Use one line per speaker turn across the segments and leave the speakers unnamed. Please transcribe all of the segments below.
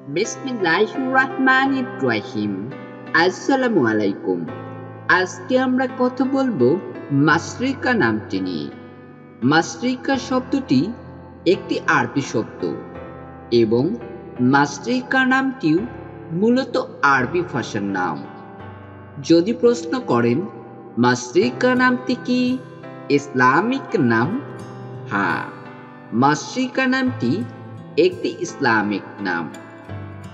বিসমিল্লাহির রহমানির রহিম। আসসালামু আলাইকুম। আজকে আমরা কথা বলবো মাশরিকা নামটি নিয়ে। মাশরিকা শব্দটি একটি আরবি শব্দ এবং মাশরিকা নামটিও মূলত আরবি ভাষার নাম। যদি প্রশ্ন করেন মাশরিকা নামটি কি ইসলামিক নাম? হ্যাঁ, মাশরিকা নামটি একটি ইসলামিক নাম।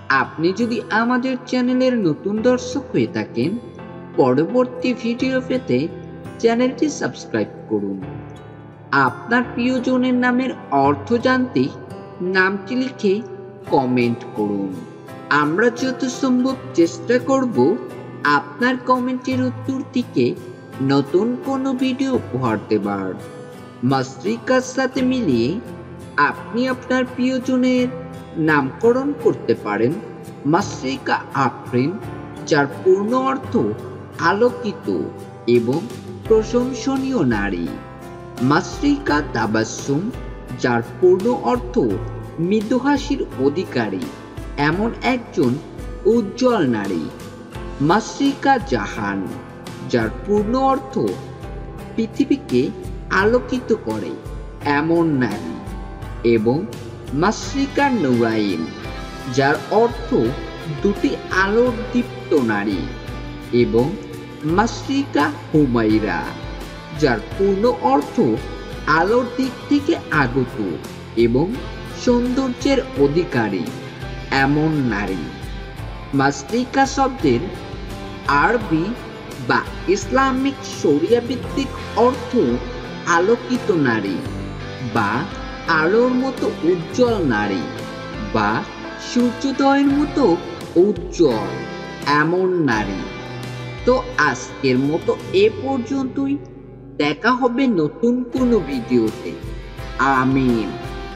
আপনি যদি আমাদের চ্যানেলের নতুন দর্শক হয়ে থাকেন, পরবর্তী ভিডিও পেতে চ্যানেলটি সাবস্ক্রাইব করুন। আপনার প্রিয়জনের নামের অর্থ জানতে নামটি লিখে কমেন্ট করুন। আমরা যত সম্ভব চেষ্টা করব আপনার কমেন্টের উত্তর থেকে নতুন কোনো ভিডিও উপহার দেবার। মাশরিকার সাথে মিলিয়ে আপনি আপনার প্রিয়জনের নামকরণ করতে পারেন মাশরিকা আফরিন, যার পূর্ণ অর্থ আলোকিত এবং প্রশংসনীয় নারী। মাশরিকা তাবাসসুম, যার পূর্ণ অর্থ মৃদু হাসির অধিকারী এমন একজন উজ্জ্বল নারী। মাশরিকা জাহান, যার পূর্ণ অর্থ পৃথিবীকে আলোকিত করে এমন নারী। এবং মাশরিকা নুরাইন, যার অর্থ দুটি আলোর দীপ্ত নারী। এবং মাশরিকা হুমাইরা, যার পূর্ণ অর্থ আলোর দিক থেকে আগত এবং সৌন্দর্যের অধিকারী এমন নারী। মাশরিকা শব্দের আরবি বা ইসলামিক শরিয়া ভিত্তিক অর্থ আলোকিত নারী বা আলোর মতো উজ্জ্বল নারী বা সূর্যোদয়ের মতো উজ্জ্বল এমন নারী। তো আজকের মতো এ পর্যন্তই। দেখা হবে নতুন কোনো ভিডিওতে। আমিন।